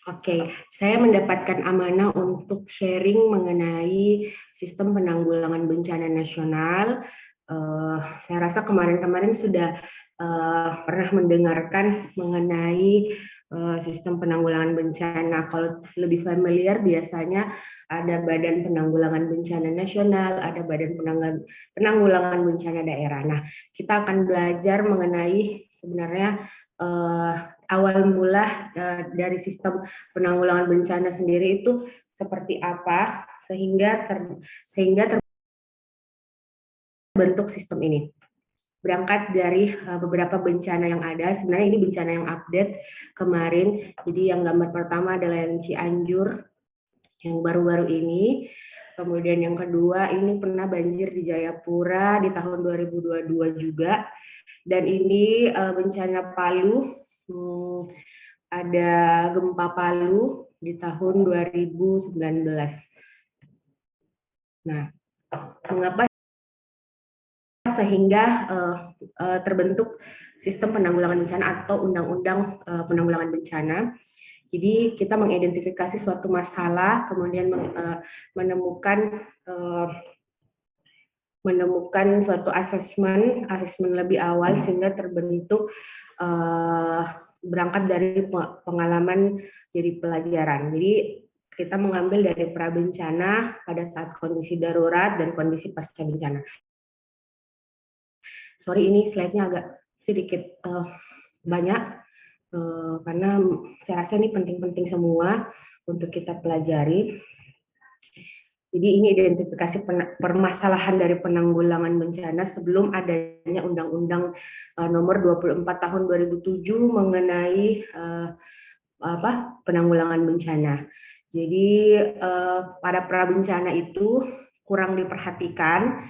Oke, saya mendapatkan amanah untuk sharing mengenai sistem penanggulangan bencana nasional. Saya rasa kemarin-kemarin sudah pernah mendengarkan mengenai sistem penanggulangan bencana. Kalau lebih familiar, biasanya ada Badan Penanggulangan Bencana Nasional, ada Badan Penanggulangan Bencana Daerah. Nah, kita akan belajar mengenai sebenarnya uh, awal mula dari sistem penanggulangan bencana sendiri itu seperti apa sehingga terbentuk sistem ini. Berangkat dari beberapa bencana yang ada, sebenarnya ini bencana yang update kemarin. Jadi yang gambar pertama adalah yang Cianjur yang baru-baru ini. Kemudian yang kedua ini pernah banjir di Jayapura di tahun 2022 juga. Dan ini bencana Palu, ada gempa Palu di tahun 2019. Nah, mengapa sehingga terbentuk sistem penanggulangan bencana atau undang-undang penanggulangan bencana. Jadi kita mengidentifikasi suatu masalah, kemudian menemukan suatu asesmen lebih awal sehingga terbentuk berangkat dari pengalaman jadi pelajaran. Jadi kita mengambil dari prabencana pada saat kondisi darurat dan kondisi pasca bencana. Sorry, ini slide-nya agak sedikit banyak karena saya rasa ini penting-penting semua untuk kita pelajari. Jadi ini identifikasi permasalahan dari penanggulangan bencana sebelum adanya Undang-Undang Nomor 24 Tahun 2007 mengenai penanggulangan bencana. Jadi pada prabencana itu kurang diperhatikan,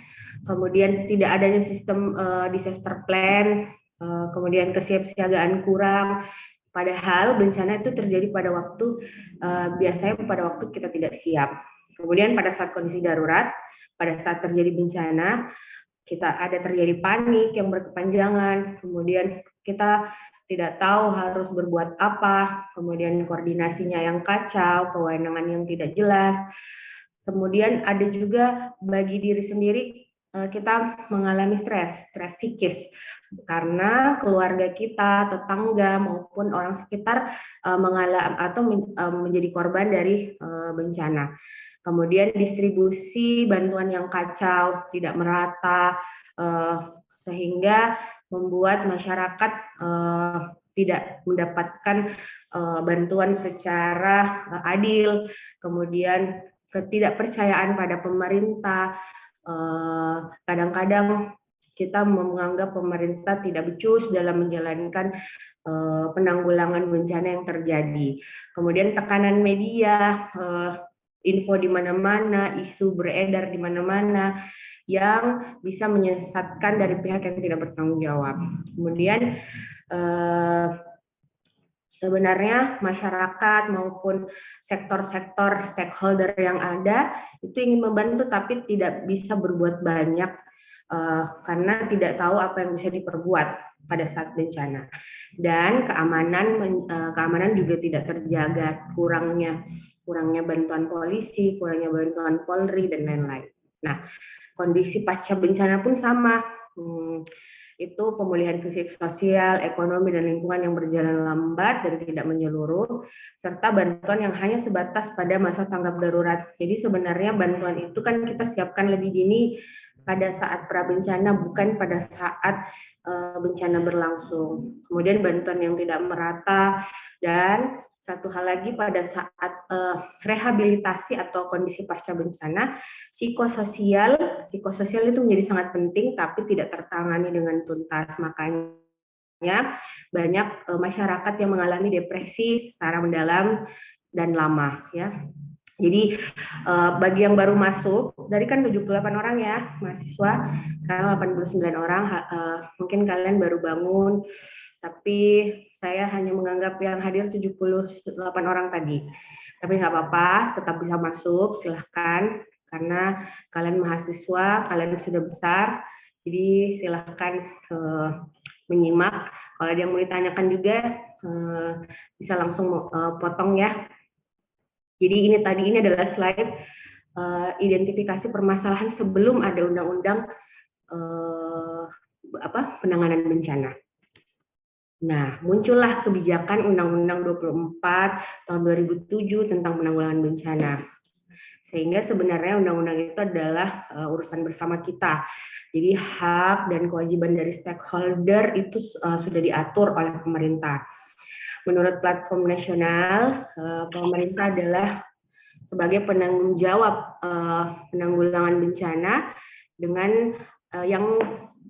kemudian tidak adanya sistem disaster plan, kemudian kesiapsiagaan kurang. Padahal bencana itu terjadi pada waktu biasanya pada waktu kita tidak siap. Kemudian pada saat kondisi darurat, pada saat terjadi bencana, kita ada terjadi panik yang berkepanjangan, kemudian kita tidak tahu harus berbuat apa, kemudian koordinasinya yang kacau, kewenangan yang tidak jelas. Kemudian ada juga bagi diri sendiri kita mengalami stres psikis karena keluarga kita, tetangga maupun orang sekitar mengalami atau menjadi korban dari bencana. Kemudian distribusi bantuan yang kacau, tidak merata, sehingga membuat masyarakat tidak mendapatkan bantuan secara adil. Kemudian ketidakpercayaan pada pemerintah, kadang-kadang kita menganggap pemerintah tidak becus dalam menjalankan penanggulangan bencana yang terjadi. Kemudian tekanan media, info di mana-mana, isu beredar di mana-mana yang bisa menyesatkan dari pihak yang tidak bertanggung jawab. Kemudian sebenarnya masyarakat maupun sektor-sektor stakeholder yang ada itu ingin membantu tapi tidak bisa berbuat banyak karena tidak tahu apa yang bisa diperbuat pada saat bencana. Dan keamanan juga tidak terjaga, kurangnya bantuan polisi, kurangnya bantuan Polri dan lain-lain. Nah, kondisi pasca bencana pun sama. Itu pemulihan fisik, sosial, ekonomi, dan lingkungan yang berjalan lambat dan tidak menyeluruh, serta bantuan yang hanya sebatas pada masa tanggap darurat. Jadi sebenarnya bantuan itu kan kita siapkan lebih dini pada saat prabencana, bukan pada saat bencana berlangsung. Kemudian bantuan yang tidak merata, dan satu hal lagi pada saat rehabilitasi atau kondisi pasca bencana, psikososial itu menjadi sangat penting tapi tidak tertangani dengan tuntas. Makanya banyak masyarakat yang mengalami depresi secara mendalam dan lama ya. Jadi bagi yang baru masuk, dari kan 78 orang ya mahasiswa, sekarang 89 orang, mungkin kalian baru bangun, tapi saya hanya menganggap yang hadir 78 orang tadi. Tapi nggak apa-apa, tetap bisa masuk, silahkan. Karena kalian mahasiswa, kalian sudah besar, jadi silahkan menyimak. Kalau ada yang mau ditanyakan juga bisa langsung potong ya. Jadi ini adalah slide identifikasi permasalahan sebelum ada undang-undang penanganan bencana. Nah, muncullah kebijakan Undang-Undang 24 tahun 2007 tentang penanggulangan bencana. Sehingga sebenarnya undang-undang itu adalah urusan bersama kita. Jadi hak dan kewajiban dari stakeholder itu sudah diatur oleh pemerintah. Menurut platform nasional, pemerintah adalah sebagai penanggung jawab penanggulangan bencana dengan yang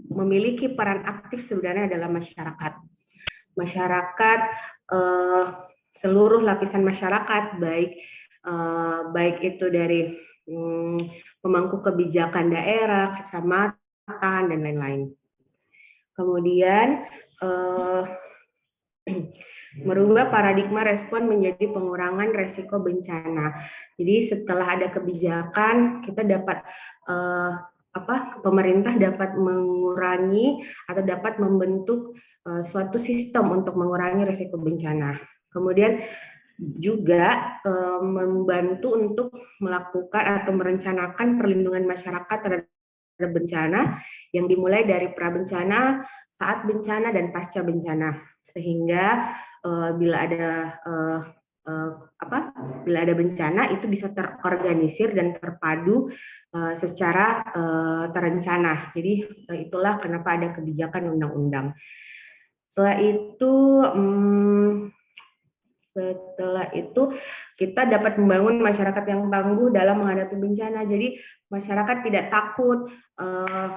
memiliki peran aktif sebenarnya adalah masyarakat. Masyarakat, seluruh lapisan masyarakat, baik itu dari pemangku kebijakan daerah, kecamatan, dan lain-lain. Kemudian merubah paradigma respon menjadi pengurangan resiko bencana. Jadi setelah ada kebijakan, kita dapat pemerintah dapat mengurangi atau dapat membentuk suatu sistem untuk mengurangi risiko bencana. Kemudian juga membantu untuk melakukan atau merencanakan perlindungan masyarakat terhadap bencana yang dimulai dari prabencana, saat bencana, dan pasca bencana. Sehingga bila ada bencana itu bisa terorganisir dan terpadu secara terencana. Jadi itulah kenapa ada kebijakan undang-undang. Setelah itu kita dapat membangun masyarakat yang tangguh dalam menghadapi bencana. Jadi masyarakat tidak takut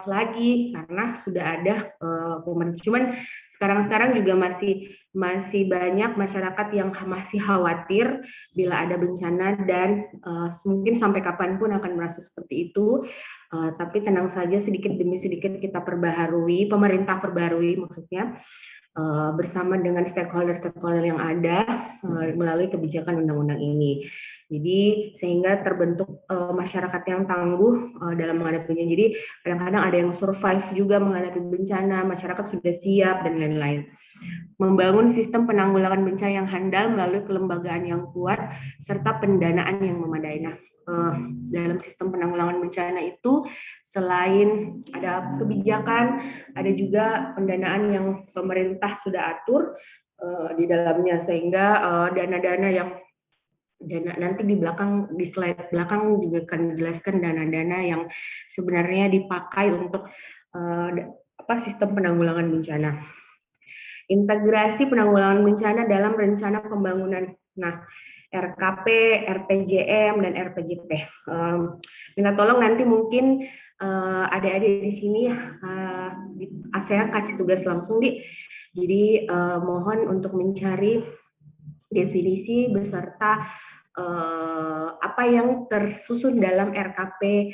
lagi karena sudah ada pemerintah. Cuman sekarang juga masih banyak masyarakat yang masih khawatir bila ada bencana dan mungkin sampai kapanpun akan merasa seperti itu. Tapi tenang saja, sedikit demi sedikit kita perbaharui, pemerintah perbaharui maksudnya, bersama dengan stakeholder-stakeholder yang ada melalui kebijakan undang-undang ini. Jadi sehingga terbentuk masyarakat yang tangguh dalam menghadapi bencana. Jadi kadang-kadang ada yang survive juga menghadapi bencana, masyarakat sudah siap dan lain-lain. Membangun sistem penanggulangan bencana yang handal melalui kelembagaan yang kuat serta pendanaan yang memadai. Nah, dalam sistem penanggulangan bencana itu selain ada kebijakan, ada juga pendanaan yang pemerintah sudah atur di dalamnya, sehingga dana-dana yang nanti di slide belakang juga akan dijelaskan dana-dana yang sebenarnya dipakai untuk sistem penanggulangan bencana. Integrasi penanggulangan bencana dalam rencana pembangunan. Nah, RKP, RPJM, dan RPJP. Minta tolong nanti mungkin adik-adik di sini saya kasih tugas langsung, Di. Jadi mohon untuk mencari definisi beserta apa yang tersusun dalam RKP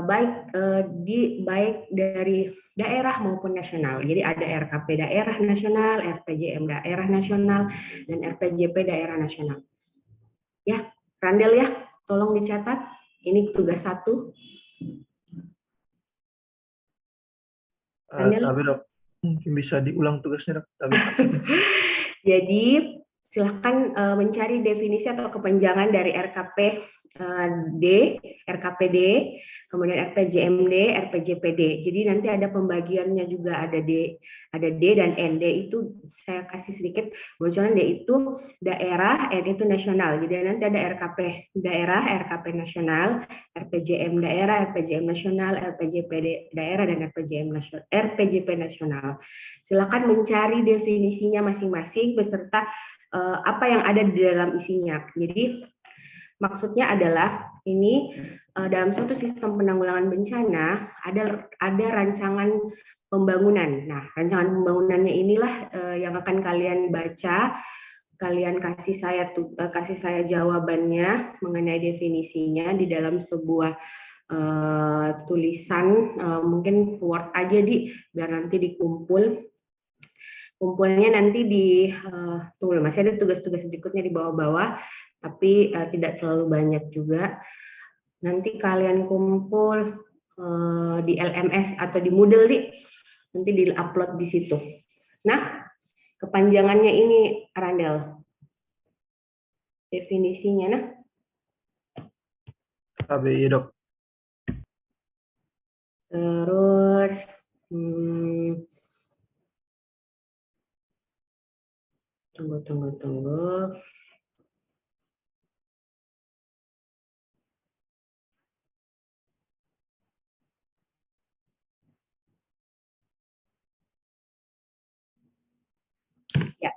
baik dari daerah maupun nasional. Jadi ada RKP daerah nasional, RPJM daerah nasional, dan RPJP daerah nasional. Ya, Randel ya, tolong dicatat. Ini tugas 1. Tapi Dok, mungkin bisa diulang tugasnya, Dok. Jadi silahkan mencari definisi atau kepanjangan dari RKPD, kemudian RPJMD, RPJPD. Jadi nanti ada pembagiannya juga, ada D dan N. D itu saya kasih sedikit bocoran, D itu daerah, N itu nasional. Jadi nanti ada RKP daerah, RKP nasional, RPJM daerah, RPJM nasional, RPJPD daerah, dan RPJP nasional. Silakan mencari definisinya masing-masing beserta apa yang ada di dalam isinya. Jadi maksudnya adalah ini dalam suatu sistem penanggulangan bencana ada rancangan pembangunan. Nah, rancangan pembangunannya inilah yang akan kalian baca, kalian kasih saya jawabannya mengenai definisinya di dalam sebuah tulisan, mungkin Word aja, Di, biar nanti kumpulnya nanti tunggu, masih ada tugas-tugas berikutnya di bawah-bawah, tapi tidak terlalu banyak juga. Nanti kalian kumpul di LMS atau di Moodle, Di, nanti di-upload di situ. Nah, Kepanjangannya ini, Randel. Definisinya, nah. KBY, Dok. Terus, tunggu. Ya,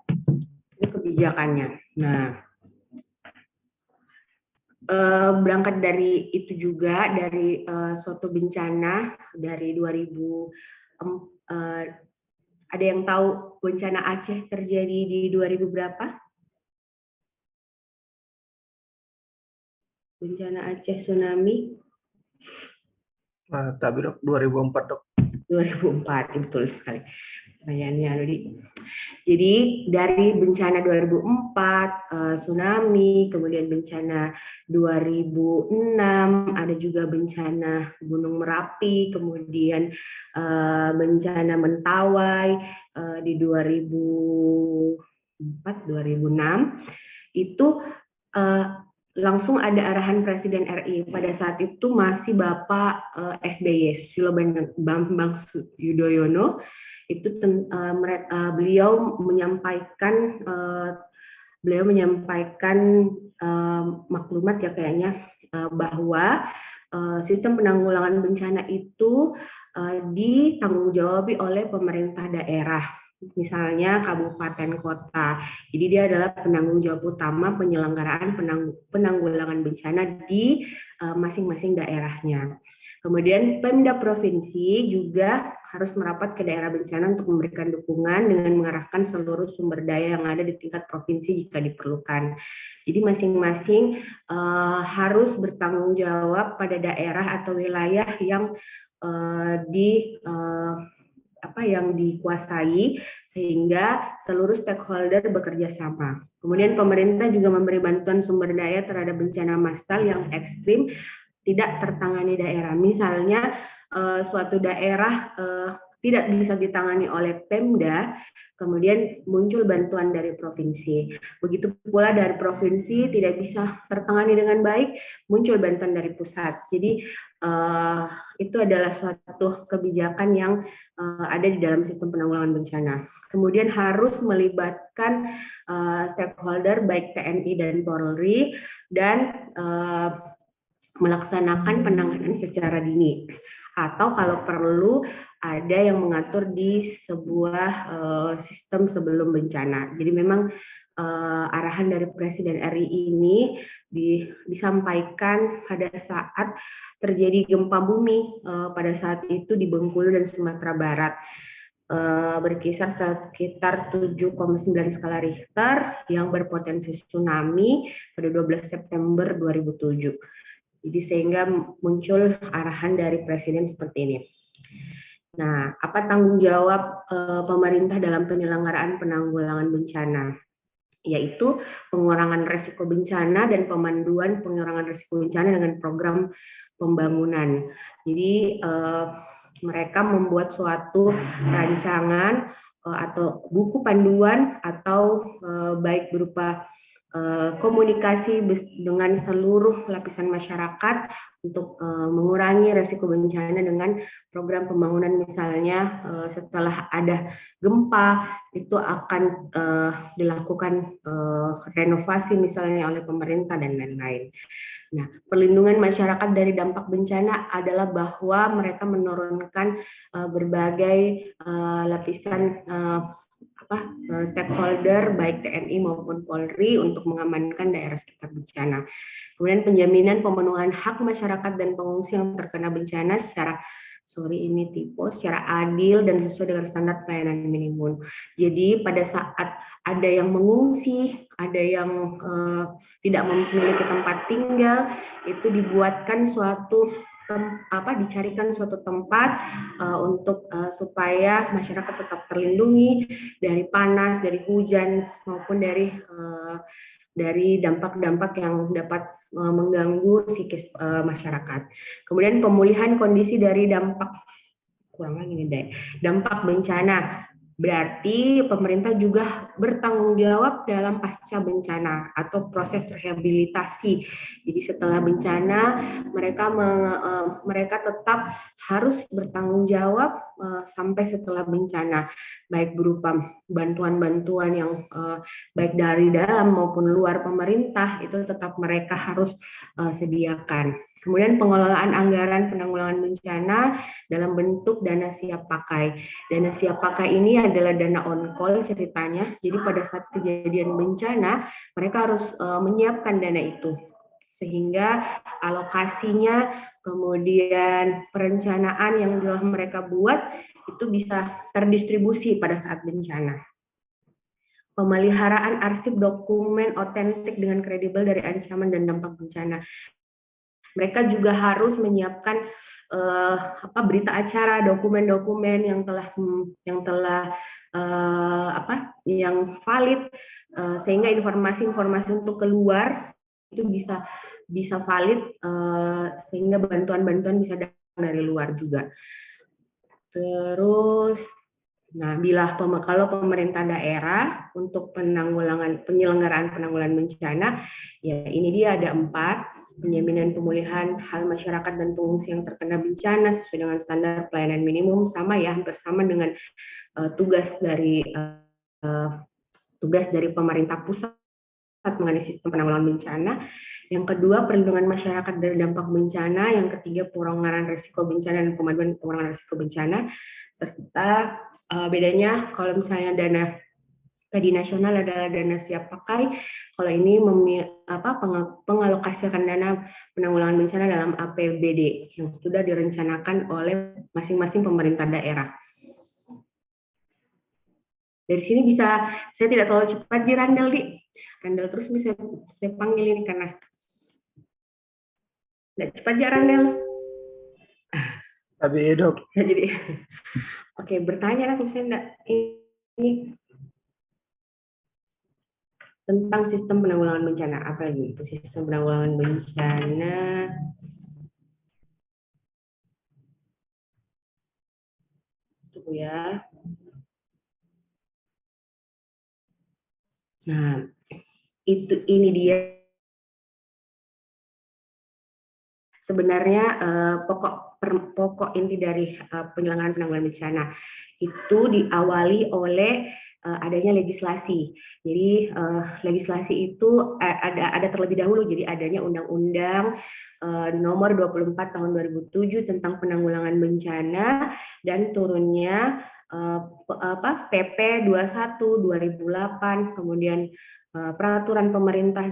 itu kebijakannya. Nah, berangkat dari itu juga, dari suatu bencana dari 2000, ada yang tahu bencana Aceh terjadi di 2000 berapa? Bencana Aceh tsunami? Tapi Dok, 2004, Dok. 2004, betul sekali. Pertanyaannya, Rudi. Jadi dari bencana 2004, tsunami, kemudian bencana 2006, ada juga bencana Gunung Merapi, kemudian bencana Mentawai di 2004, 2006, itu langsung ada arahan Presiden RI. Pada saat itu masih Bapak SBY, Susilo Bambang Yudhoyono. Itu beliau menyampaikan maklumat ya kayaknya, bahwa sistem penanggulangan bencana itu ditanggung-jawabi oleh pemerintah daerah, misalnya kabupaten kota. Jadi dia adalah penanggung jawab utama penyelenggaraan penanggulangan bencana di masing-masing daerahnya. Kemudian Pemda provinsi juga harus merapat ke daerah bencana untuk memberikan dukungan dengan mengarahkan seluruh sumber daya yang ada di tingkat provinsi jika diperlukan. Jadi masing-masing harus bertanggung jawab pada daerah atau wilayah yang yang dikuasai, sehingga seluruh stakeholder bekerja sama. Kemudian pemerintah juga memberi bantuan sumber daya terhadap bencana massal yang ekstrim tidak tertangani daerah. Misalnya suatu daerah tidak bisa ditangani oleh Pemda, kemudian muncul bantuan dari provinsi. Begitu pula dari provinsi tidak bisa tertangani dengan baik, muncul bantuan dari pusat. Jadi itu adalah suatu kebijakan yang ada di dalam sistem penanggulangan bencana. Kemudian harus melibatkan stakeholder baik TNI dan Polri dan melaksanakan penanganan secara dini, atau kalau perlu ada yang mengatur di sebuah sistem sebelum bencana. Jadi memang arahan dari Presiden RI ini disampaikan pada saat terjadi gempa bumi pada saat itu di Bengkulu dan Sumatera Barat, berkisar sekitar 7,9 skala Richter yang berpotensi tsunami pada 12 September 2007. Jadi sehingga muncul arahan dari Presiden seperti ini. Nah, apa tanggung jawab pemerintah dalam penyelenggaraan penanggulangan bencana? Yaitu pengurangan risiko bencana dan pemanduan pengurangan risiko bencana dengan program pembangunan. Jadi mereka membuat suatu rancangan atau buku panduan atau baik berupa komunikasi dengan seluruh lapisan masyarakat untuk mengurangi risiko bencana dengan program pembangunan. Misalnya setelah ada gempa itu akan dilakukan renovasi misalnya oleh pemerintah dan lain-lain. Nah, perlindungan masyarakat dari dampak bencana adalah bahwa mereka menurunkan berbagai lapisan stakeholder baik TNI maupun Polri untuk mengamankan daerah sekitar bencana. Kemudian penjaminan pemenuhan hak masyarakat dan pengungsi yang terkena bencana secara adil dan sesuai dengan standar pelayanan minimum. Jadi pada saat ada yang mengungsi, ada yang tidak memiliki tempat tinggal, itu dibuatkan dicarikan suatu tempat untuk supaya masyarakat tetap terlindungi dari panas, dari hujan maupun dari dampak-dampak yang dapat mengganggu psikis masyarakat. Kemudian pemulihan kondisi dari dampak bencana Berarti pemerintah juga bertanggung jawab dalam pasca bencana atau proses rehabilitasi. Jadi setelah bencana mereka tetap harus bertanggung jawab sampai setelah bencana, baik berupa bantuan-bantuan yang baik dari dalam maupun luar pemerintah itu tetap mereka harus sediakan. Kemudian pengelolaan anggaran penanggulangan bencana dalam bentuk dana siap pakai. Dana siap pakai ini adalah dana on call ceritanya. Jadi pada saat kejadian bencana, mereka harus menyiapkan dana itu. Sehingga alokasinya, kemudian perencanaan yang telah mereka buat, itu bisa terdistribusi pada saat bencana. Pemeliharaan arsip dokumen otentik dengan kredibel dari ancaman dan dampak bencana. Mereka juga harus menyiapkan berita acara, dokumen-dokumen yang valid, sehingga informasi-informasi untuk keluar itu bisa valid, sehingga bantuan-bantuan bisa datang dari luar juga. Terus, kalau pemerintah daerah untuk penyelenggaraan penanggulangan bencana, ya ini dia ada 4. Penjaminan pemulihan hal masyarakat dan pengungsi yang terkena bencana sesuai dengan standar pelayanan minimum, sama ya, hampir sama dengan tugas dari pemerintah pusat mengenai sistem penanggulangan bencana. Yang kedua, perlindungan masyarakat dari dampak bencana. Yang ketiga, pengurangan risiko bencana dan pemanduan pengurangan risiko bencana. Serta bedanya kalau misalnya dana tadi nasional adalah dana siap pakai, kalau ini pengalokasikan dana penanggulangan bencana dalam APBD yang sudah direncanakan oleh masing-masing pemerintah daerah. Dari sini saya tidak terlalu cepat di Randall, terus bisa saya panggil ini karena tidak cepat ya Randall. Tapi Dok. Jadi, oke, bertanya lah misalnya ini tentang sistem penanggulangan bencana. Apa lagi itu sistem penanggulangan bencana? Tunggu ya. Nah, ini dia sebenarnya pokok inti dari penyelenggaraan penanggulangan bencana itu diawali oleh adanya legislasi. Jadi legislasi itu ada terlebih dahulu. Jadi adanya Undang-Undang Nomor 24 Tahun 2007 tentang penanggulangan bencana dan turunnya PP 21 2008, kemudian Peraturan Pemerintah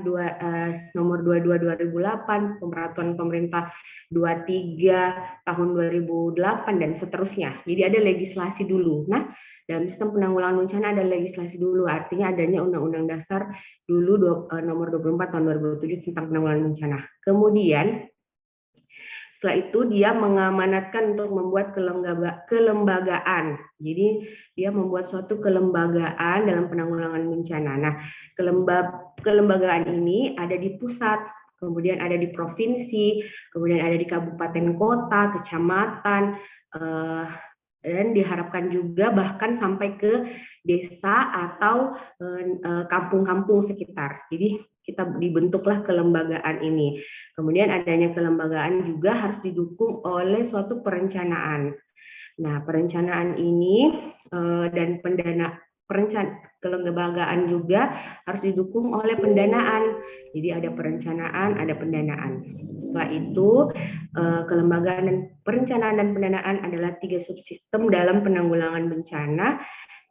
Nomor 22 2008, Peraturan Pemerintah 23 Tahun 2008 dan seterusnya. Jadi ada legislasi dulu. Nah, dalam sistem penanggulangan bencana ada legislasi dulu, artinya adanya Undang-Undang Dasar dulu Nomor 24 Tahun 2007 tentang penanggulangan bencana. Kemudian setelah itu dia mengamanatkan untuk membuat kelembagaan. Jadi dia membuat suatu kelembagaan dalam penanggulangan bencana. Nah, kelembagaan ini ada di pusat, kemudian ada di provinsi, kemudian ada di kabupaten kota, kecamatan, dan diharapkan juga bahkan sampai ke desa atau kampung-kampung sekitar. Jadi kita dibentuklah kelembagaan ini. Kemudian adanya kelembagaan juga harus didukung oleh suatu perencanaan. Nah, perencanaan ini dan kelembagaan juga harus didukung oleh pendanaan. Jadi ada perencanaan, ada pendanaan. Setelah itu, kelembagaan dan perencanaan dan pendanaan adalah 3 subsistem dalam penanggulangan bencana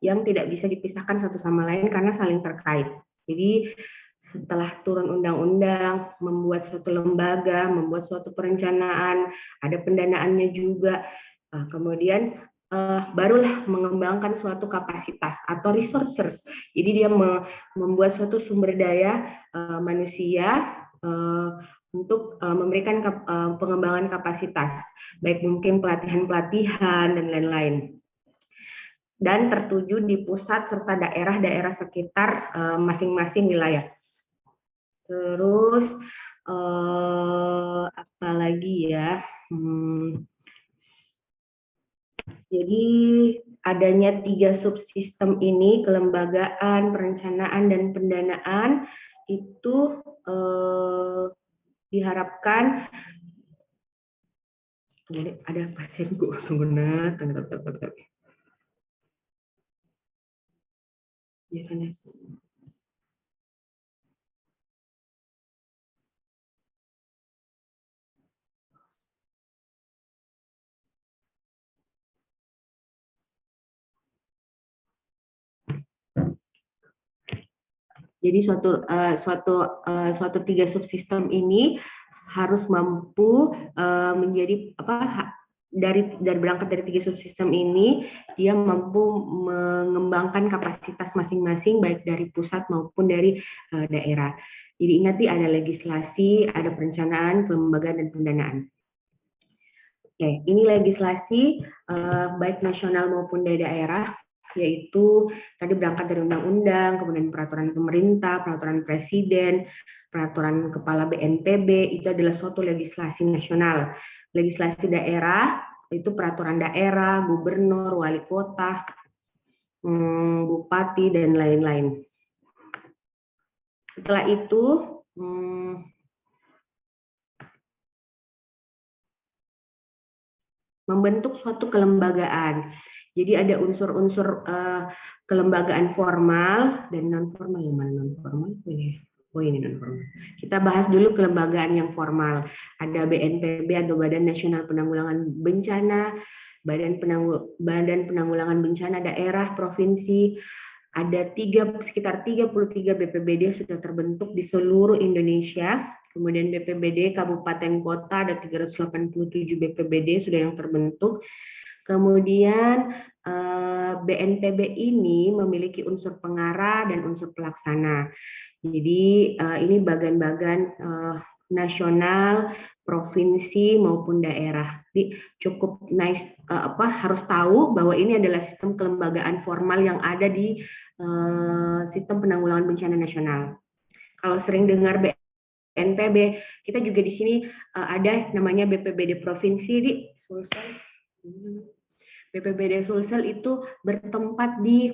yang tidak bisa dipisahkan satu sama lain karena saling terkait. Jadi setelah turun undang-undang, membuat suatu lembaga, membuat suatu perencanaan, ada pendanaannya juga. Kemudian barulah mengembangkan suatu kapasitas atau resources. Jadi dia membuat suatu sumber daya manusia untuk memberikan pengembangan kapasitas, baik mungkin pelatihan-pelatihan dan lain-lain. Dan tertuju di pusat serta daerah-daerah sekitar masing-masing wilayah. Terus apa lagi ya? Jadi adanya 3 subsistem ini, kelembagaan, perencanaan, dan pendanaan, itu diharapkan ada pasienku pengguna biasanya. Jadi suatu 3 subsistem ini harus mampu menjadi dari berangkat dari 3 subsistem ini, dia mampu mengembangkan kapasitas masing-masing baik dari pusat maupun dari daerah. Jadi ingat nih, ada legislasi, ada perencanaan, kelembagaan, dan pendanaan. Oke, ini legislasi baik nasional maupun dari daerah, yaitu tadi berangkat dari undang-undang, kemudian peraturan pemerintah, peraturan presiden, peraturan kepala BNPB, itu adalah suatu legislasi nasional. Legislasi daerah, itu peraturan daerah, gubernur, wali kota, bupati, dan lain-lain. Setelah itu, membentuk suatu kelembagaan. Jadi ada unsur-unsur kelembagaan formal dan non formal. Non formal oh ini non formal. Kita bahas dulu kelembagaan yang formal. Ada BNPB atau Badan Nasional Penanggulangan Bencana, Badan Penanggulangan Bencana daerah, provinsi. Ada sekitar 33 BPBD sudah terbentuk di seluruh Indonesia. Kemudian BPBD kabupaten kota ada 387 BPBD sudah yang terbentuk. Kemudian BNPB ini memiliki unsur pengarah dan unsur pelaksana. Jadi ini bagan-bagan nasional, provinsi maupun daerah. Jadi cukup harus tahu bahwa ini adalah sistem kelembagaan formal yang ada di sistem penanggulangan bencana nasional. Kalau sering dengar BNPB, kita juga di sini ada namanya BPBD provinsi di Sulsel. BPBD Sulsel itu bertempat di,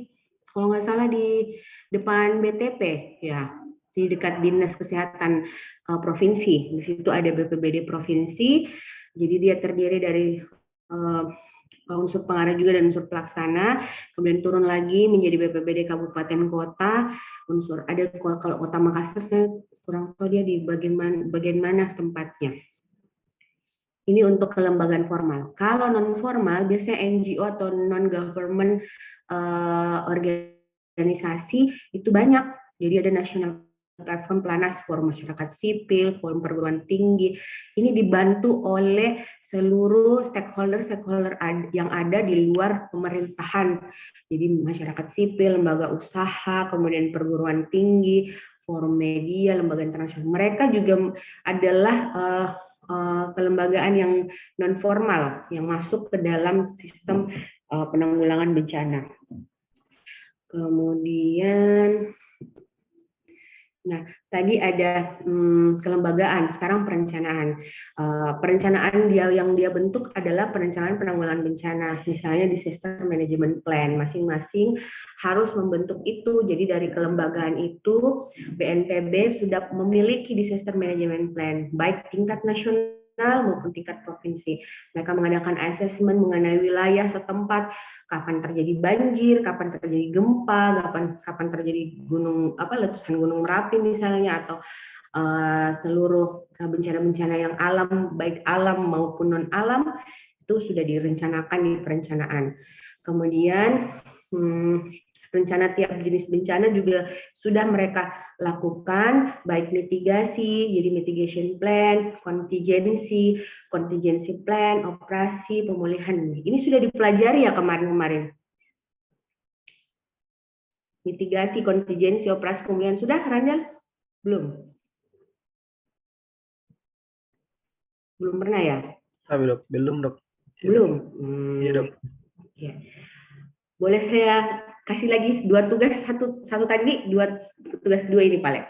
kalau nggak salah, di depan BTP, ya, di dekat Dinas Kesehatan provinsi. Di situ ada BPBD provinsi. Jadi dia terdiri dari unsur pengarah juga dan unsur pelaksana, kemudian turun lagi menjadi BPBD kabupaten kota, unsur ada kalau Kota Makassar saya kurang tahu dia di bagian mana tempatnya. Ini untuk kelembagaan formal. Kalau non formal biasanya NGO atau non government organisasi itu banyak. Jadi ada National Platform Planas, Forum Masyarakat Sipil, Forum Perguruan Tinggi. Ini dibantu oleh seluruh stakeholder yang ada di luar pemerintahan. Jadi masyarakat sipil, lembaga usaha, kemudian perguruan tinggi, forum media, lembaga internasional. Mereka juga adalah kelembagaan yang non formal yang masuk ke dalam sistem penanggulangan bencana. Kemudian tadi ada kelembagaan, sekarang perencanaan. Perencanaan yang dia bentuk adalah perencanaan penanggulangan bencana, misalnya disaster management plan. Masing-masing harus membentuk itu. Jadi dari kelembagaan itu, BNPB sudah memiliki disaster management plan, baik tingkat nasional maupun tingkat provinsi. Mereka mengadakan asesmen mengenai wilayah setempat, kapan terjadi banjir, kapan terjadi gempa, kapan terjadi letusan gunung Merapi misalnya, atau seluruh bencana-bencana yang alam, baik alam maupun non alam, itu sudah direncanakan di perencanaan. Kemudian rencana tiap jenis bencana juga sudah mereka lakukan, baik mitigasi, jadi mitigation plan, contingency plan, operasi, pemulihan. Ini sudah dipelajari ya kemarin-kemarin. Mitigasi, contingency, operasi, pemulihan. Sudah, Ranjal? Belum? Belum pernah ya? Belum, Dok. Belum? Iya, Dok. Ya. Boleh saya kasih lagi 2 tugas, satu tadi, tugas 2 ini paling.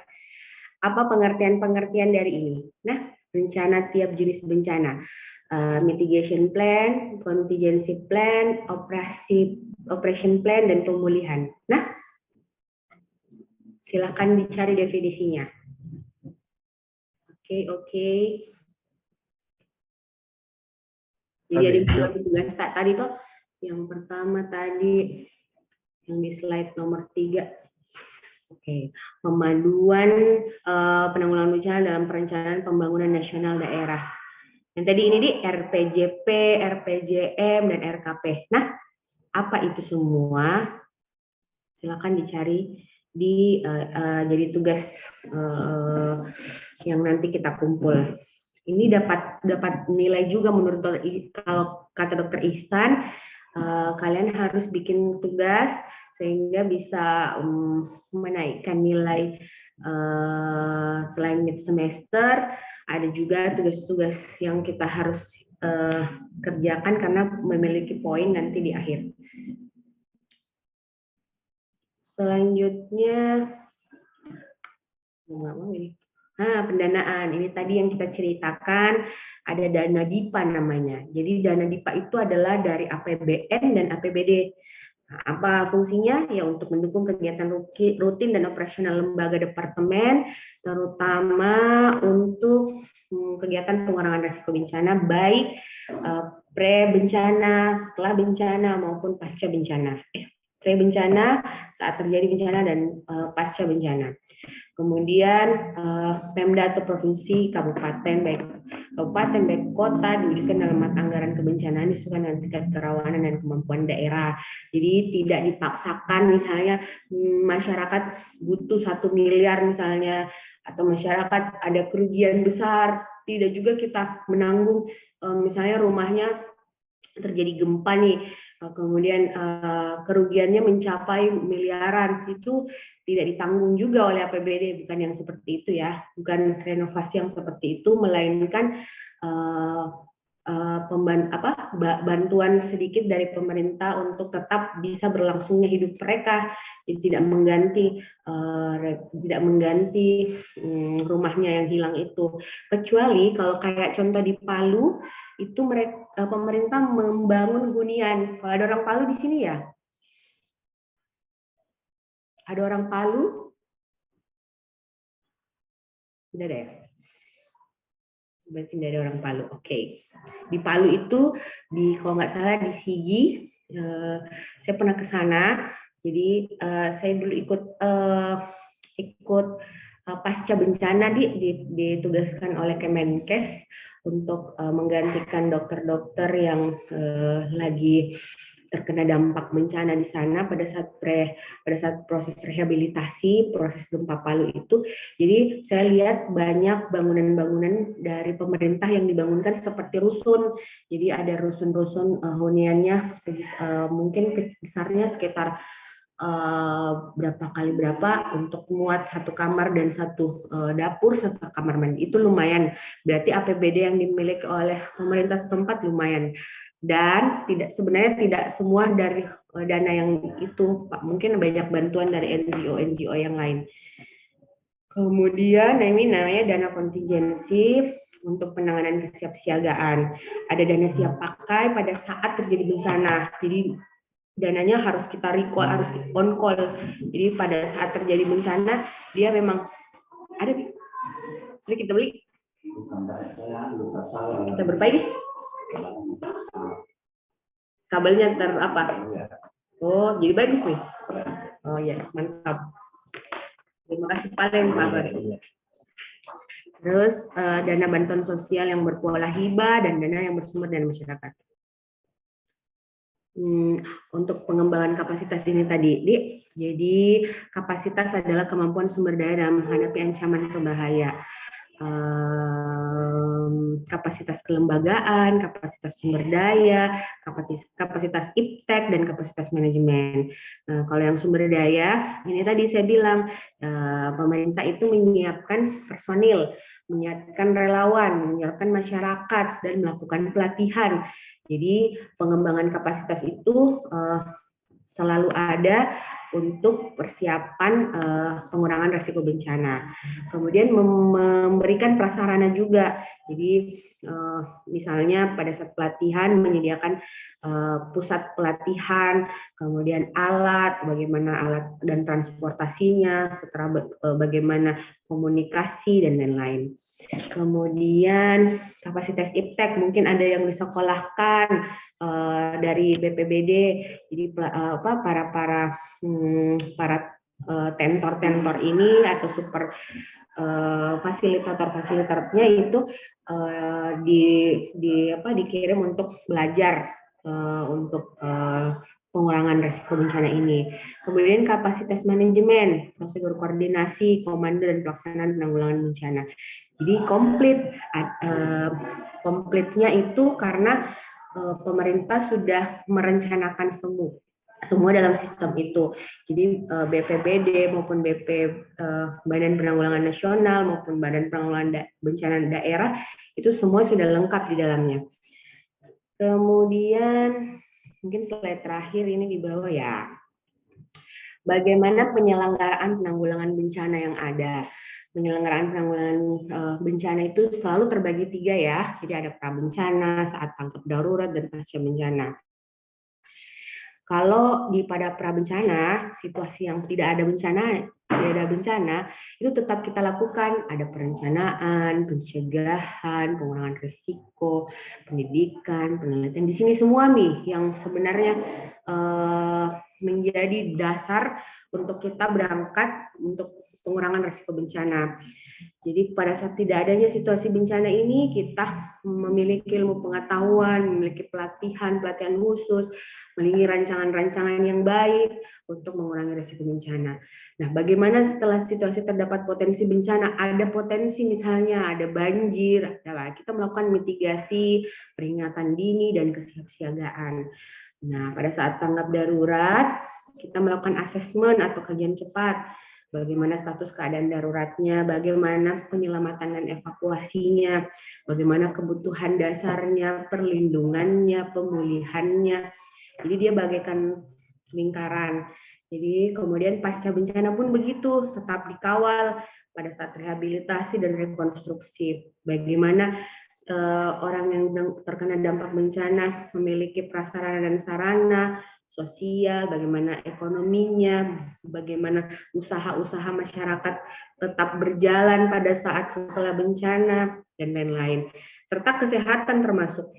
Apa pengertian dari ini? Nah, rencana tiap jenis bencana. mitigation plan, contingency plan, operation plan, dan pemulihan. Nah, silakan dicari definisinya. Oke. Jadi ada dua tugas tadi tuh. Yang pertama tadi yang di slide nomor 3. Oke, pemanduan penanggulangan bencana dalam perencanaan pembangunan nasional daerah. Yang tadi ini di RPJP, RPJM, dan RKP. Nah, apa itu semua? Silakan dicari di jadi tugas yang nanti kita kumpul. Ini dapat nilai juga menurut kalau kata Dokter Ihsan, kalian harus bikin tugas sehingga bisa menaikkan nilai selain mid semester. Ada juga tugas-tugas yang kita harus kerjakan karena memiliki poin nanti di akhir. Selanjutnya, pendanaan. Ini tadi yang kita ceritakan, ada dana DIPA namanya. Jadi dana DIPA itu adalah dari APBN dan APBD. Nah, apa fungsinya? Ya untuk mendukung kegiatan rutin dan operasional lembaga departemen, terutama untuk kegiatan pengurangan risiko bencana, baik pre-bencana, setelah bencana, maupun pasca bencana. Pre-bencana, saat terjadi bencana, dan pasca bencana. Kemudian Pemda atau provinsi, kabupaten, baik kota, diwujudkan dalam mata anggaran kebencanaan disesuaikan dengan tingkat kerawanan dan kemampuan daerah. Jadi tidak dipaksakan, misalnya masyarakat butuh 1 miliar misalnya, atau masyarakat ada kerugian besar, tidak juga kita menanggung misalnya rumahnya terjadi gempa nih, kemudian kerugiannya mencapai miliaran, itu tidak ditanggung juga oleh APBD, bukan yang seperti itu ya, bukan renovasi yang seperti itu, melainkan bantuan sedikit dari pemerintah untuk tetap bisa berlangsungnya hidup mereka, jadi tidak mengganti rumahnya yang hilang itu. Kecuali kalau kayak contoh di Palu itu pemerintah membangun hunian. Kalau ada orang Palu di sini ya? Ada orang Palu? Tidak ada ya? Berarti tidak ada orang Palu. Oke. Di Palu itu, kalau nggak salah di Sigi, saya pernah ke sana. Jadi saya dulu ikut pasca bencana ditugaskan oleh Kemenkes untuk menggantikan dokter-dokter yang lagi terkena dampak bencana di sana pada saat proses rehabilitasi, proses gempa Palu itu. Jadi saya lihat banyak bangunan-bangunan dari pemerintah yang dibangunkan seperti rusun. Jadi ada rusun-rusun huniannya mungkin besarnya sekitar berapa kali berapa untuk muat satu kamar dan satu dapur, satu kamar mandi. Itu lumayan. Berarti APBD yang dimiliki oleh pemerintah setempat lumayan. Dan sebenarnya tidak semua dari dana yang itu, Pak. Mungkin banyak bantuan dari NGO yang lain. Kemudian ini namanya dana kontingensi untuk penanganan kesiapsiagaan. Ada dana siap pakai pada saat terjadi bencana. Jadi dananya harus kita recall, harus on call. Jadi pada saat terjadi bencana dia memang ada. Jadi kita beli. Kita berbaik. Kabelnya apa? Oh, jadi bagus nih. Oh ya, mantap. Terima kasih Pak. Terus dana bantuan sosial yang berpola hibah dan dana yang bersumber dari masyarakat. Untuk pengembangan kapasitas ini tadi, jadi kapasitas adalah kemampuan sumber daya dalam menghadapi ancaman atau bahaya. Kapasitas kelembagaan, kapasitas sumber daya, kapasitas iptek, dan kapasitas manajemen. Kalau yang sumber daya, ini tadi saya bilang, pemerintah itu menyiapkan personil, menyiapkan relawan, menyiapkan masyarakat, dan melakukan pelatihan. Jadi pengembangan kapasitas itu selalu ada untuk persiapan pengurangan risiko bencana. Kemudian memberikan prasarana juga. Jadi misalnya pada saat pelatihan menyediakan pusat pelatihan, kemudian alat, bagaimana alat dan transportasinya, serta bagaimana komunikasi dan lain-lain. Kemudian kapasitas iptek mungkin ada yang disekolahkan dari BPBD, jadi para tentor ini atau super fasilitatornya itu dikirim untuk belajar untuk pengurangan risiko bencana ini. Kemudian kapasitas manajemen, prosedur koordinasi, komando dan pelaksanaan penanggulangan bencana. Jadi komplitnya itu karena pemerintah sudah merencanakan semua dalam sistem itu. Jadi BPBD maupun Badan Penanggulangan Nasional maupun Badan Penanggulangan Bencana Daerah itu semua sudah lengkap di dalamnya. Kemudian mungkin slide terakhir ini di bawah ya. Bagaimana penyelenggaraan penanggulangan bencana yang ada? Penyelenggaraan penanggulangan bencana itu selalu terbagi 3 ya. Jadi ada prabencana, saat tanggap darurat, dan pasca bencana. Kalau pada prabencana, situasi yang tidak ada bencana, itu tetap kita lakukan. Ada perencanaan, pencegahan, pengurangan risiko, pendidikan, penelitian. Di sini semua nih yang sebenarnya menjadi dasar untuk kita berangkat untuk pengurangan risiko bencana. Jadi pada saat tidak adanya situasi bencana ini, kita memiliki ilmu pengetahuan, memiliki pelatihan khusus, memiliki rancangan-rancangan yang baik untuk mengurangi risiko bencana. Nah, bagaimana setelah situasi terdapat potensi bencana, ada potensi misalnya ada banjir, kita melakukan mitigasi, peringatan dini, dan kesiapsiagaan. Nah, pada saat tanggap darurat, kita melakukan asesmen atau kajian cepat. Bagaimana status keadaan daruratnya, bagaimana penyelamatan dan evakuasinya, bagaimana kebutuhan dasarnya, perlindungannya, pemulihannya. Jadi dia bagaikan lingkaran. Jadi kemudian pasca bencana pun begitu, tetap dikawal pada saat rehabilitasi dan rekonstruksi. Bagaimana orang yang terkena dampak bencana memiliki prasarana dan sarana, sosial, bagaimana ekonominya, bagaimana usaha-usaha masyarakat tetap berjalan pada saat setelah bencana, dan lain-lain. Serta kesehatan termasuk,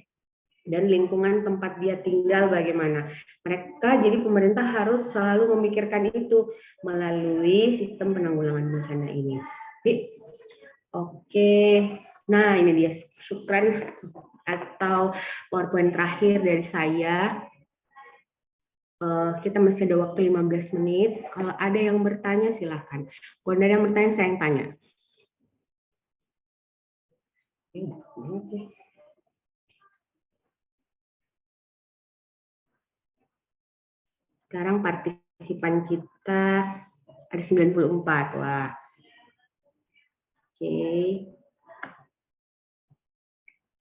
dan lingkungan tempat dia tinggal bagaimana. Jadi pemerintah harus selalu memikirkan itu melalui sistem penanggulangan bencana ini. Oke, nah ini dia syukran atau PowerPoint terakhir dari saya. Kita masih ada waktu 15 menit. Kalau ada yang bertanya, silahkan. Kalau ada yang bertanya, saya yang tanya. Sekarang partisipan kita ada 94. Wah. Oke.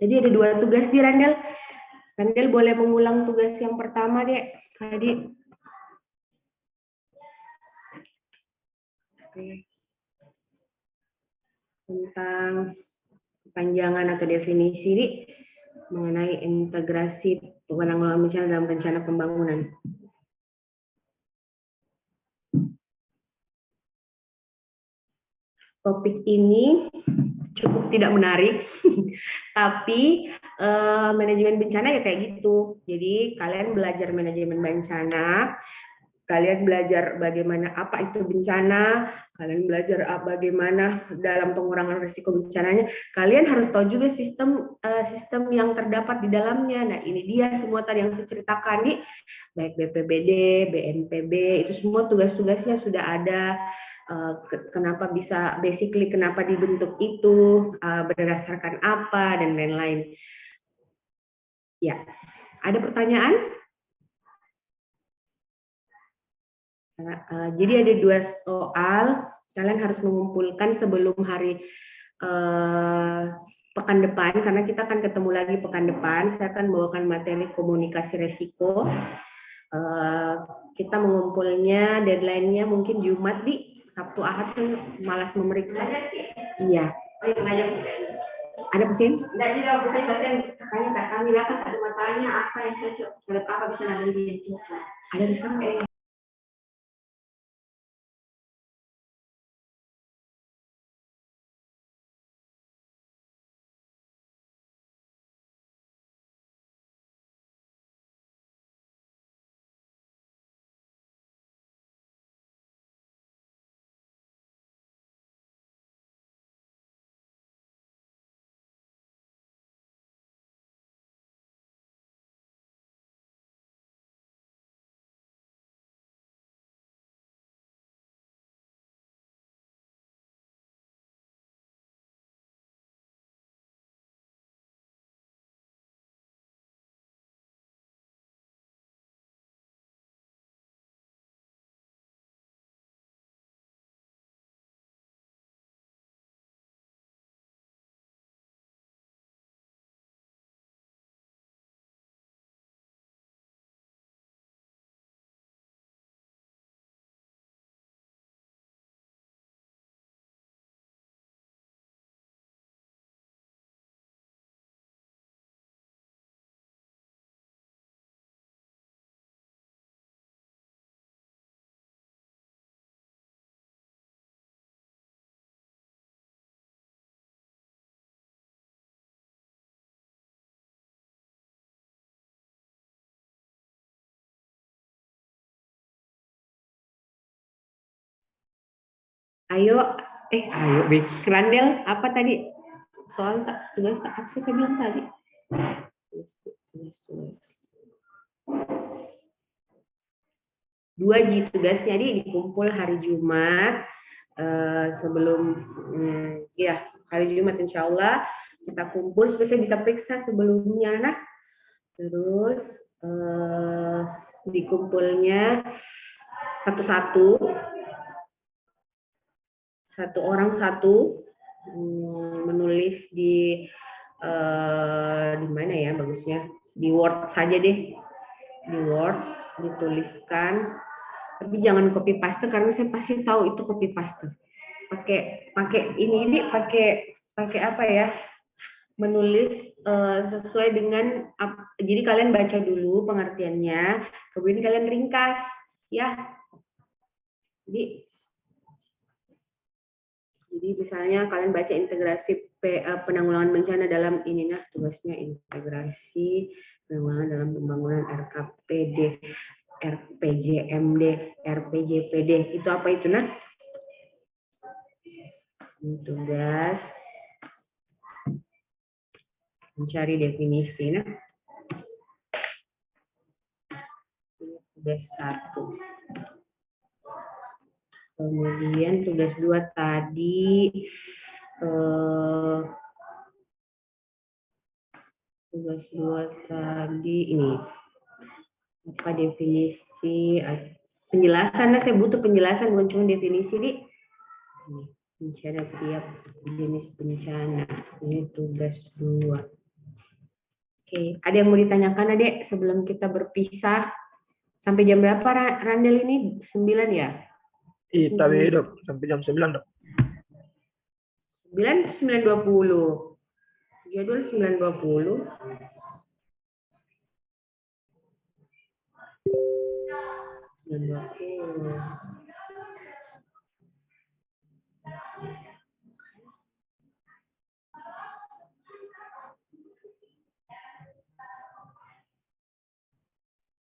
Jadi ada 2 tugas di Randel. Randel boleh mengulang tugas yang pertama, Dek. Tadi. Oke. Tentang kepanjangan atau definisi mengenai integrasi penanggulangan bencana dalam rencana pembangunan. Topik ini cukup tidak menarik, tapi manajemen bencana ya kayak gitu. Jadi kalian belajar manajemen bencana, kalian belajar bagaimana apa itu bencana, kalian belajar bagaimana dalam pengurangan risiko bencananya. Kalian harus tahu juga sistem yang terdapat di dalamnya. Nah ini dia semua tadi yang saya ceritakan nih, baik BPBD, BNPB, itu semua tugas-tugasnya sudah ada. Kenapa dibentuk itu, berdasarkan apa, dan lain-lain. Ya, ada pertanyaan? Jadi ada 2 soal, kalian harus mengumpulkan sebelum hari pekan depan, karena kita akan ketemu lagi pekan depan. Saya akan bawakan materi komunikasi resiko. kita mengumpulnya, deadline-nya mungkin Jumat di Sabtu Ahad kan malas memeriksa. Iya. Ada pasien? Enggak, jadi kalau bukan pasien katanya Kak Kamila kan ada matanya apa yang cocok. Kalau apa bisa ngambil di cocok. Ada di sana. Ayo, ayo, Randel, apa tadi? Soal tugas apa sih saya bilang tadi? Dua tugasnya dikumpul hari Jumat sebelum ya hari Jumat insya Allah kita kumpul supaya bisa periksa sebelumnya nah terus dikumpulnya satu-satu satu orang satu menulis di mana ya bagusnya di Word saja deh di Word dituliskan tapi jangan copy paste karena saya pasti tahu itu copy paste pakai ini pakai apa ya menulis sesuai dengan jadi kalian baca dulu pengertiannya kemudian kalian ringkas ya jadi misalnya kalian baca integrasi penanggulangan bencana dalam ini nah tugasnya integrasi penanggulangan dalam pembangunan RKPD RPJMD, RPJPD, itu apa itu nah? Tugas mencari definisi nah. Tugas 1. Kemudian tugas 2 tadi tugas 2 tadi ini apa definisi penjelasan saya butuh penjelasan bukan cuma definisi di bencana tiap jenis bencana ini tugas 2. Oke, ada yang mau ditanyakan adek sebelum kita berpisah sampai jam berapa Randel ini 9 ya? Iya dok sampai jam 9 dok. 9:20 jadwal 9:20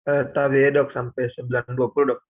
Tapi dok sampai 9:20 dok.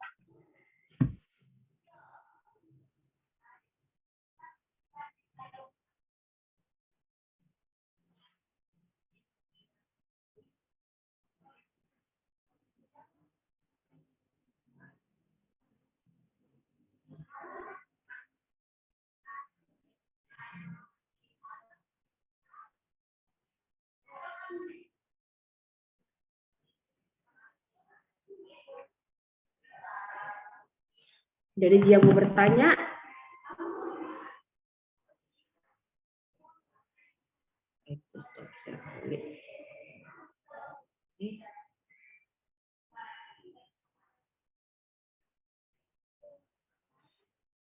Dari dia mau bertanya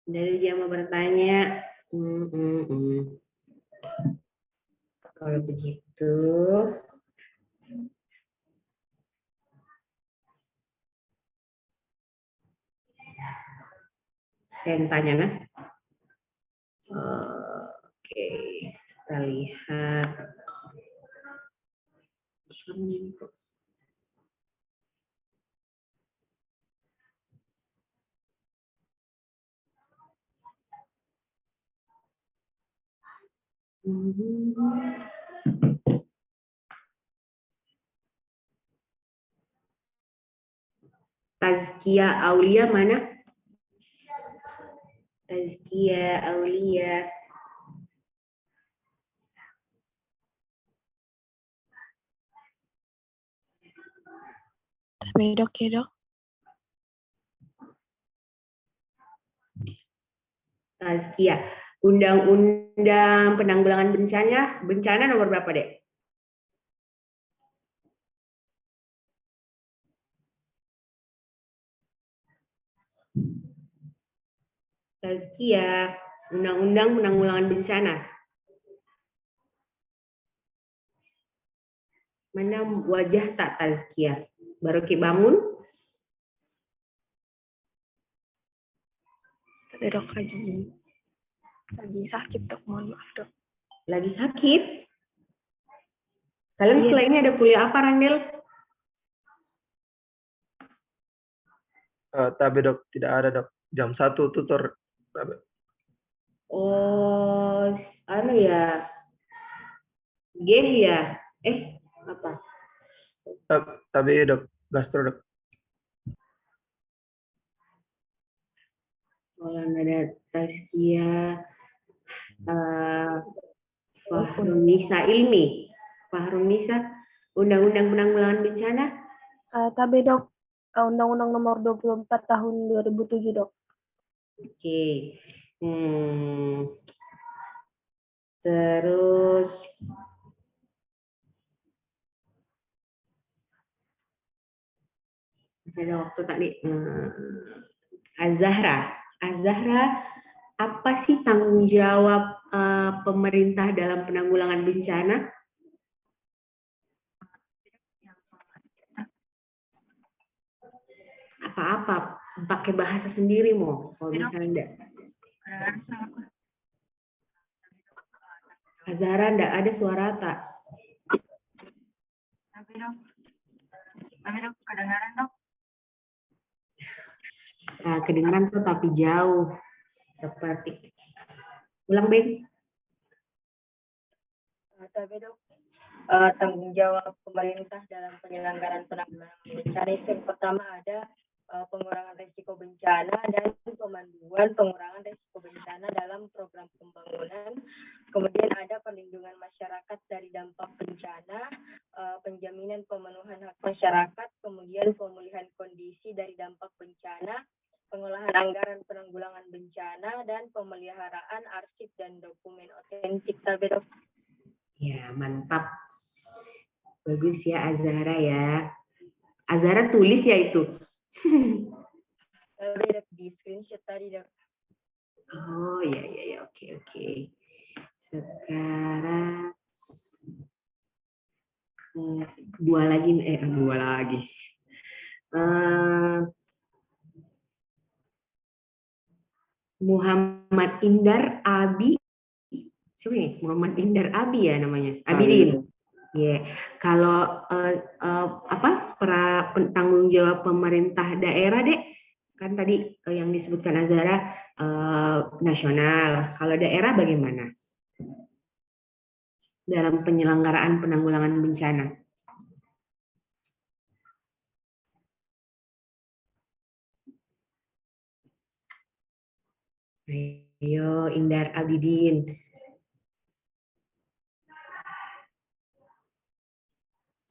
Dari dia mau bertanya. Kalau begitu, saya tanya kan? Oke, kita lihat. Tazkia Aulia mana? Tazkia Aulia. Dok ya dok. Tazkia. Undang-Undang Penanggulangan Bencana nomor berapa, Dek? Tazkia, Undang-Undang Penanggulangan Bencana. Mana wajah tak Tazkia? Baru bangun? Tapi dok lagi sakit dok, mohon maaf dok. Lagi sakit? Kalian setelah ini ada kuliah apa, Randel? Tapi dok, tidak ada dok. Jam 1 tutor. Oh, anu ya. Game ya? Apa? Tapi dok, gastro dok. Kalau ada Tazkia, Fahrunisa Ilmi. Fahrunisa, Undang-Undang Penanggulangan Bencana? Tapi dok, Undang-Undang nomor 24 tahun 2007 dok. Oke. Terus ada waktu tadi. Azahra, apa sih tanggung jawab pemerintah dalam penanggulangan bencana? Apa-apa, pakai bahasa sendiri mau, kalau misalnya enggak. Azahra, enggak ada suara tak? Tapi dok, kedengaran dok? Nah, kedengaran tuh tapi jauh. Seperti. Ulang, Beng. Tapi dok, tanggung jawab pemerintah dalam penyelenggaraan penanggulangan bencana itu yang pertama ada pengurangan risiko bencana dan pemanduan pengurangan risiko bencana dalam program pembangunan. Kemudian ada perlindungan masyarakat dari dampak bencana, penjaminan pemenuhan hak masyarakat, kemudian pemulihan kondisi dari dampak bencana, pengolahan anggaran penanggulangan bencana, dan pemeliharaan arsip dan dokumen otentik. Tapi dok. Ya, mantap. Bagus ya Azahra ya. Azahra tulis ya itu. Di screenshot tadi dok. Oh ya, oke. Sekarang dua lagi. Muhammad Indar Abi. Siapa nih? Muhammad Indar Abi ya namanya. Abidin. Ya, kalau tanggung jawab pemerintah daerah, Dek, kan tadi yang disebutkan Azahra nasional. Kalau daerah bagaimana dalam penyelenggaraan penanggulangan bencana? Ayo, Indar Abidin.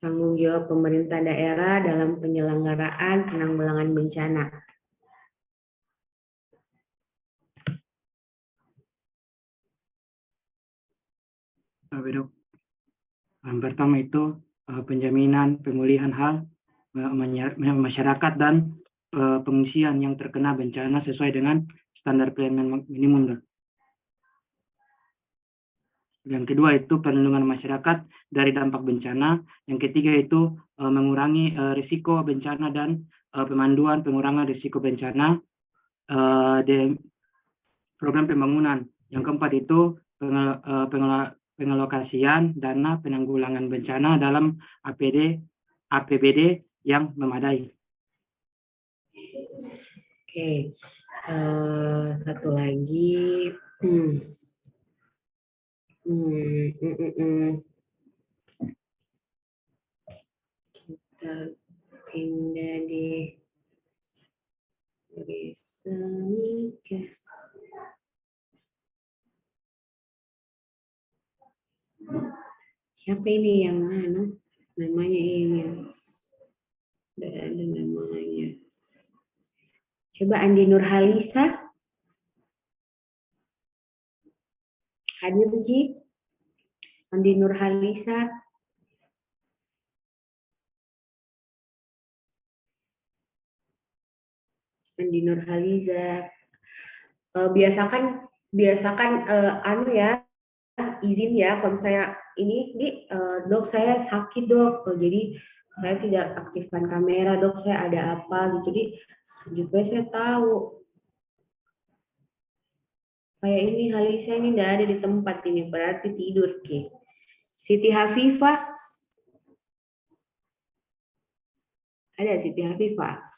Tanggung jawab pemerintah daerah dalam penyelenggaraan penanggulangan bencana. Dok. Yang pertama itu penjaminan pemulihan hak masyarakat dan pengungsian yang terkena bencana sesuai dengan standar pelayanan minimum, Dok. Yang kedua itu perlindungan masyarakat dari dampak bencana. Yang ketiga itu mengurangi risiko bencana dan pemanduan pengurangan risiko bencana di program pembangunan. Yang keempat itu pengalokasian dana penanggulangan bencana dalam APBD yang memadai. Oke, satu lagi. Kita pindah di siapa ini yang mana? Namanya ini. Tidak ada namanya. Coba Andi Nurhalisa. Hadir Ji. Andi Nurhalisa. Andi Nurhaliza. Biasakan anu ya, izin ya kalau saya ini dok saya sakit dok, jadi saya tidak aktifkan kamera dok, saya ada apa gitu, jadi supaya saya tahu. Kayak ini Halisa ini tidak ada di tempat ini, berarti tidur Ki. Siti Hafifah, ada Siti Hafifah.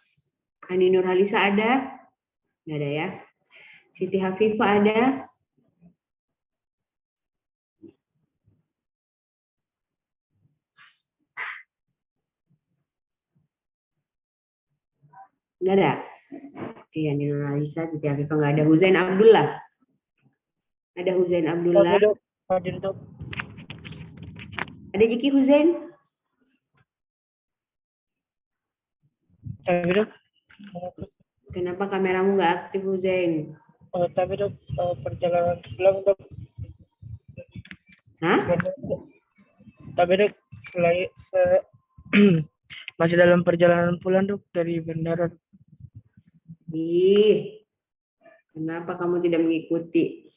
Andi Nurhalisa ada? Nggak ada ya. Siti Hafifah ada? Nggak ada. Oke, Andi Nurhalisa, Siti Hafifah nggak ada. Huzain Abdullah. Ada Huzain Abdullah. Hadir dok. Ada Jiki Huzain? Tapi dok. Kenapa kameramu nggak aktif Huzain? Tapi dok, perjalanan pulang dok. Hah? Tapi dok, masih dalam perjalanan pulang dok dari bandara. Ih, kenapa kamu tidak mengikuti?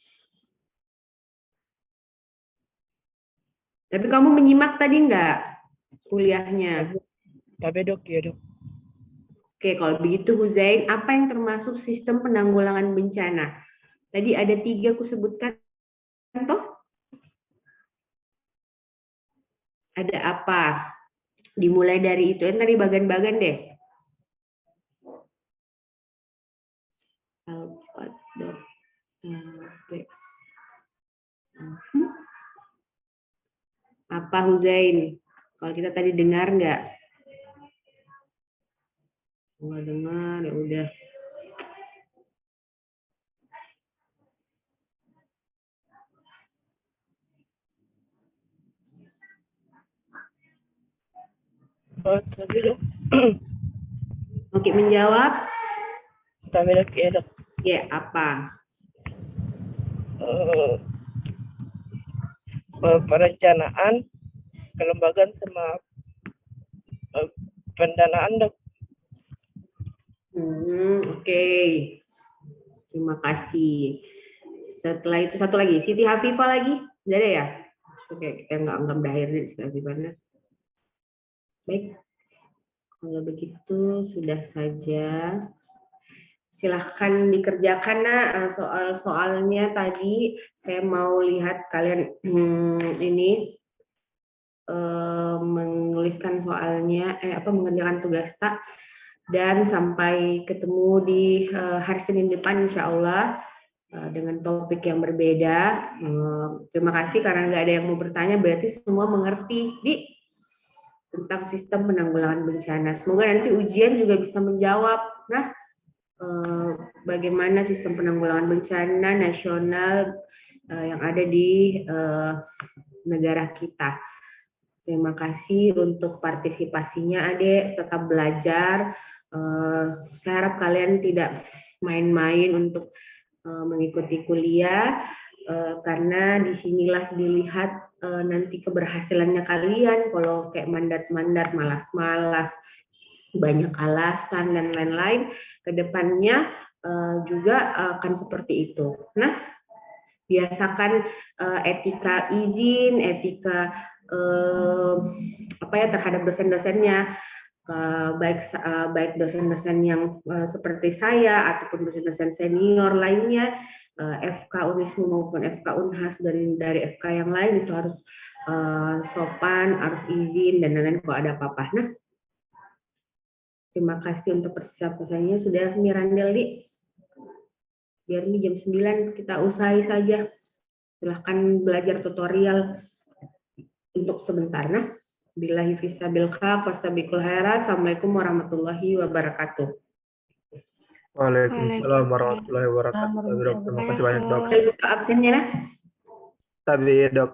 Tapi kamu menyimak tadi nggak kuliahnya? Tapi dok, ya dok. Oke, kalau begitu Huzain, apa yang termasuk sistem penanggulangan bencana? Tadi ada 3 aku sebutkan, toh? Ada apa? Dimulai dari itu, yang tadi bagan-bagan deh. Apa Huzain? Kalau kita tadi dengar nggak? Nggak dengar, ya udah. Tapi dok. Oke, menjawab? Tapi dok, ya dok. Ya, apa? Perencanaan, kelembagaan sama pendanaan dok. Oke. Terima kasih. Setelah itu satu lagi, Siti Hafifah lagi? Tidak ada ya? Oke, kita nggak anggap dahir nih Siti Hafifah. Baik. Kalau begitu sudah saja. Silahkan dikerjakan soal-soalnya tadi. Saya mau lihat kalian ini menuliskan soalnya, mengerjakan tugas tak, dan sampai ketemu di hari Senin depan insya Allah dengan topik yang berbeda. Terima kasih karena nggak ada yang mau bertanya, berarti semua mengerti tentang sistem penanggulangan bencana. Semoga nanti ujian juga bisa menjawab. Nah, bagaimana sistem penanggulangan bencana nasional yang ada di negara kita. Terima kasih untuk partisipasinya Adek, tetap belajar. Saya harap kalian tidak main-main untuk mengikuti kuliah, karena disinilah dilihat nanti keberhasilannya kalian. Kalau kayak mandat-mandat malas-malas, banyak alasan dan lain-lain, kedepannya juga akan seperti itu. Nah, biasakan etika izin, etika terhadap dosen-dosennya, baik dosen-dosen yang seperti saya ataupun dosen-dosen senior lainnya, FK Unismu maupun FK Unhas dari FK yang lain itu harus sopan, harus izin dan lain-lain kalau ada apa-apa. Nah, terima kasih untuk persiapannya sudah Mirandeli. Biar ini jam 9 kita usai saja. Silahkan belajar tutorial untuk sebentar. Nah, billahi fisabil khairat, fastabiqul khairat. Assalamualaikum warahmatullahi wabarakatuh. Waalaikumsalam warahmatullahi wabarakatuh. Dok, terima kasih banyak, Dok. Saya buka absennya, nah. Tapi, Dok.